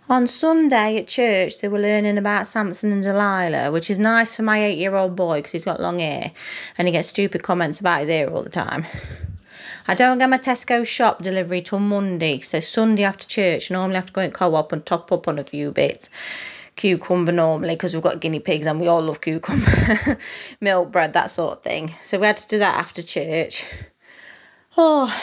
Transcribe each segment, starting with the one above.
On Sunday at church, they were learning about Samson and Delilah, which is nice for my 8-year-old boy because he's got long hair and he gets stupid comments about his hair all the time. I don't get my Tesco shop delivery till Monday, so Sunday after church, I normally have to go in Co-op and top up on a few bits. Cucumber normally, because we've got guinea pigs and we all love cucumber. Milk bread, that sort of thing. So we had to do that after church. Oh...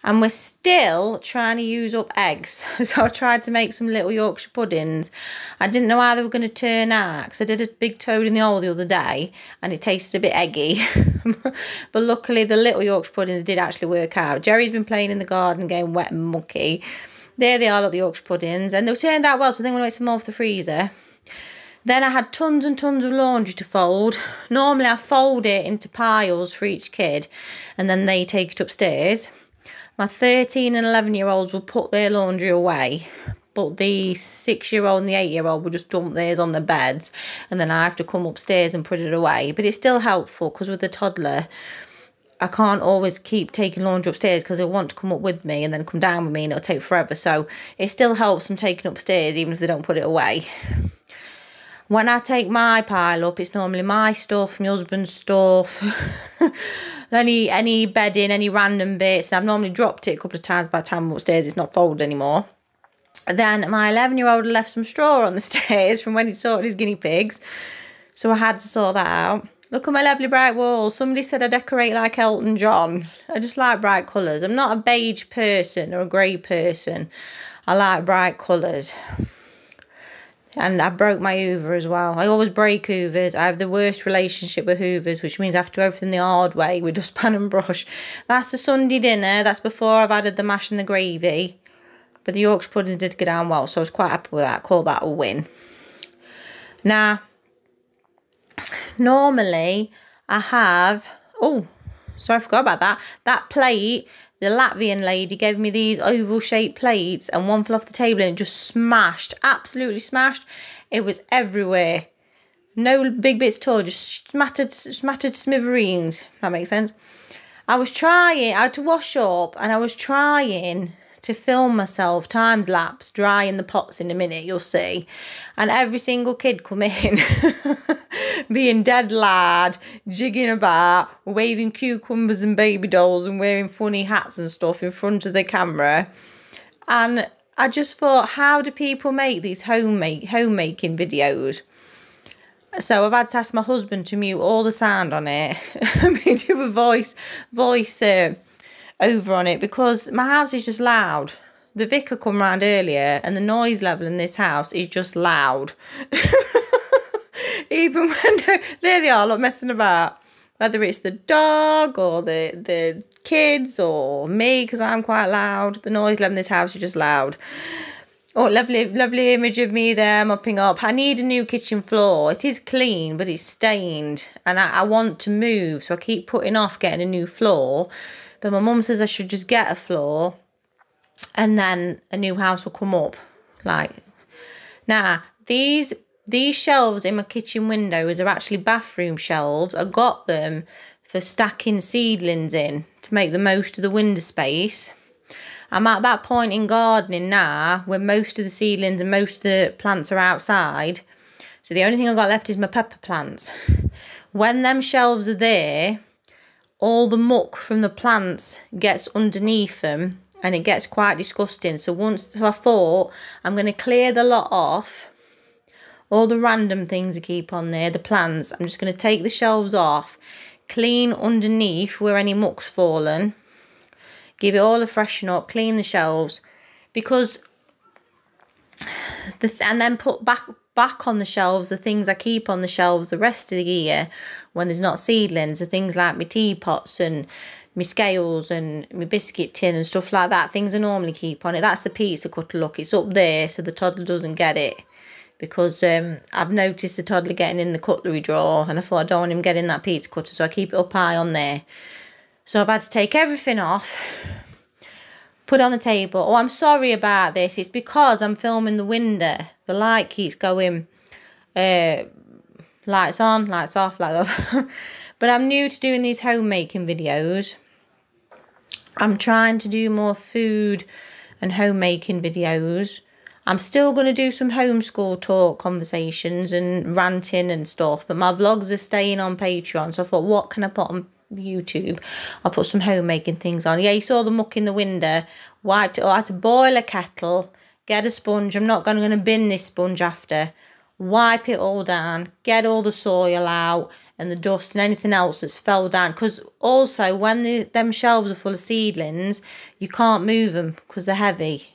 And we're still trying to use up eggs. So I tried to make some little Yorkshire puddings. I didn't know how they were going to turn out because I did a big toad in the hole the other day and it tasted a bit eggy. But luckily the little Yorkshire puddings did actually work out. Jerry's been playing in the garden getting wet and mucky. There they are, look, the Yorkshire puddings. And they turned out well, so I think I'm going to make some more off the freezer. Then I had tons and tons of laundry to fold. Normally I fold it into piles for each kid and then they take it upstairs. My 13 and 11-year-olds will put their laundry away, but the 6-year-old and the 8-year-old will just dump theirs on the beds, and then I have to come upstairs and put it away. But it's still helpful because with the toddler, I can't always keep taking laundry upstairs because he'll want to come up with me and then come down with me and it'll take forever. So it still helps them taking upstairs even if they don't put it away. When I take my pile up, it's normally my stuff, my husband's stuff, any bedding, any random bits. I've normally dropped it a couple of times by the time I'm upstairs. It's not folded anymore. Then my 11-year-old left some straw on the stairs from when he sorted his guinea pigs. So I had to sort that out. Look at my lovely bright walls. Somebody said I decorate like Elton John. I just like bright colours. I'm not a beige person or a grey person. I like bright colours. And I broke my Hoover as well. I always break Hoovers. I have the worst relationship with Hoovers, which means I have to do everything the hard way with dustpan and brush. That's the Sunday dinner. That's before I've added the mash and the gravy. But the Yorkshire puddings did go down well, so I was quite happy with that. I call that a win. Now, normally I have... Oh, sorry, I forgot about that. That plate... The Latvian lady gave me these oval-shaped plates and one fell off the table and it just smashed, absolutely smashed. It was everywhere. No big bits at all, just smattered smithereens, if that makes sense. I had to wash up and I was trying to film myself time-lapse drying the pots in a minute, you'll see. And every single kid come in being dead lad, jigging about, waving cucumbers and baby dolls and wearing funny hats and stuff in front of the camera. And I just thought, how do people make these homemaking videos? So I've had to ask my husband to mute all the sound on it and do a voice over on it because my house is just loud. The vicar come round earlier and the noise level in this house is just loud. Even when there they are, like messing about. Whether it's the dog or the kids or me, because I'm quite loud. The noise level in this house is just loud. Oh, lovely image of me there mopping up. I need a new kitchen floor. It is clean, but it's stained. And I want to move, so I keep putting off getting a new floor. But my mum says I should just get a floor and then a new house will come up. Now, these shelves in my kitchen windows are actually bathroom shelves. I got them for stacking seedlings in to make the most of the window space. I'm at that point in gardening now where most of the seedlings and most of the plants are outside. So the only thing I've got left is my pepper plants. When them shelves are there, all the muck from the plants gets underneath them and it gets quite disgusting. So I thought I'm going to clear the lot off. All the random things I keep on there, the plants, I'm just going to take the shelves off, clean underneath where any muck's fallen, give it all a freshen up, clean the shelves, because and then put back on the shelves the things I keep on the shelves the rest of the year when there's not seedlings, the things like my teapots and my scales and my biscuit tin and stuff like that, things I normally keep on it. That's the pizza cutter, look, it's up there so the toddler doesn't get it. Because I've noticed the toddler getting in the cutlery drawer and I thought I don't want him getting that pizza cutter, so I keep it up high on there. So I've had to take everything off, put it on the table. Oh, I'm sorry about this. It's because I'm filming the window. The light keeps going, lights on, lights off, lights off. But I'm new to doing these homemaking videos. I'm trying to do more food and homemaking videos. I'm still going to do some homeschool talk conversations and ranting and stuff, but my vlogs are staying on Patreon. So I thought, what can I put on YouTube? I'll put some homemaking things on. Yeah, you saw the muck in the window. Wiped it. Oh, I had to boil a kettle, get a sponge. I'm not going to bin this sponge after. Wipe it all down, get all the soil out and the dust and anything else that's fell down. Because also when them shelves are full of seedlings, you can't move them because they're heavy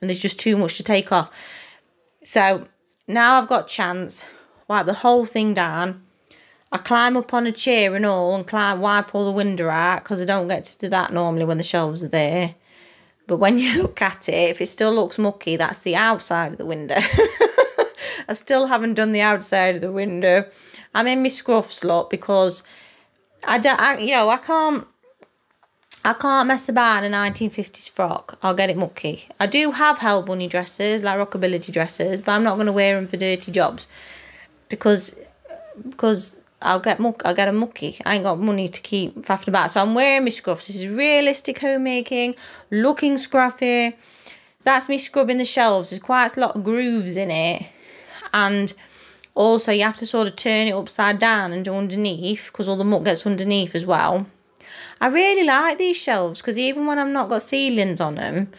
and there's just too much to take off. So now I've got a chance, wipe the whole thing down. I climb up on a chair and all and wipe all the window out because I don't get to do that normally when the shelves are there. But when you look at it, if it still looks mucky, that's the outside of the window. I still haven't done the outside of the window. I'm in my scruff slot because I can't mess about in a 1950s frock. I'll get it mucky. I do have Hell Bunny dresses, like rockabilly dresses, but I'm not going to wear them for dirty jobs because I'll get them mucky. I ain't got money to keep faffing about. So I'm wearing my scruffs. This is realistic homemaking, looking scruffy. That's me scrubbing the shelves. There's quite a lot of grooves in it. And also you have to sort of turn it upside down and do underneath because all the muck gets underneath as well. I really like these shelves because even when I've not got ceilings on them,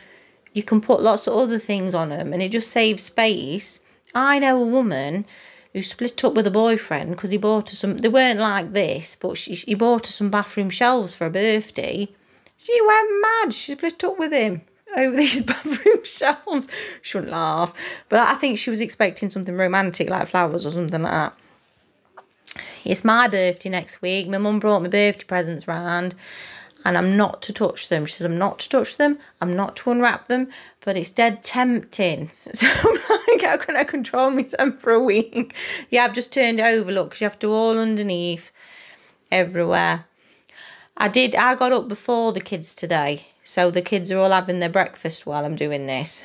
you can put lots of other things on them and it just saves space. I know a woman who split up with a boyfriend because he bought her some, they weren't like this, but he bought her some bathroom shelves for her birthday. She went mad. She split up with him over these bathroom shelves. Shouldn't laugh. But I think she was expecting something romantic like flowers or something like that. It's my birthday next week. My mum brought my birthday presents round and I'm not to touch them. She says I'm not to touch them. I'm not to unwrap them. But it's dead tempting. So I'm like, how can I control myself for a week? Yeah, I've just turned it over, look, because you have to all underneath everywhere. I got up before the kids today. So the kids are all having their breakfast while I'm doing this.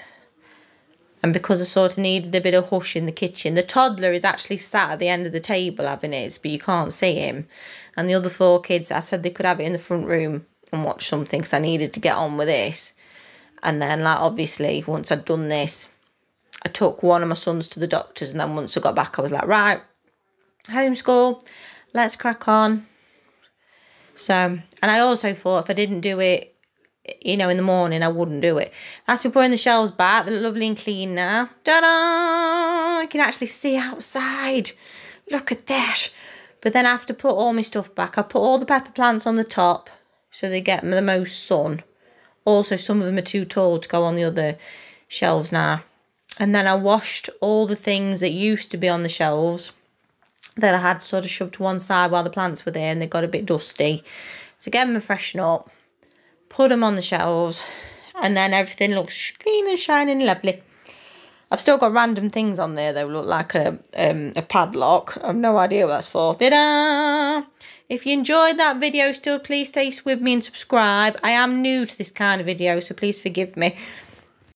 And because I sort of needed a bit of hush in the kitchen. The toddler is actually sat at the end of the table having his, but you can't see him. And the other 4 kids, I said they could have it in the front room and watch something because I needed to get on with this. And then, like, obviously, once I'd done this, I took one of my sons to the doctors. And then once I got back, I was like, right, homeschool, let's crack on. So, and I also thought if I didn't do it, you know, in the morning, I wouldn't do it. That's me putting the shelves back. They're lovely and clean now. Ta-da! I can actually see outside. Look at that. But then I have to put all my stuff back. I put all the pepper plants on the top so they get the most sun. Also, some of them are too tall to go on the other shelves now. And then I washed all the things that used to be on the shelves that I had sort of shoved to one side while the plants were there and they got a bit dusty. So get them a freshen up, put them on the shelves, and then everything looks clean and shiny and lovely. I've still got random things on there though, look like a padlock. I've no idea what that's for. Ta-da! If you enjoyed that video still, please stay with me and subscribe. I am new to this kind of video, so please forgive me.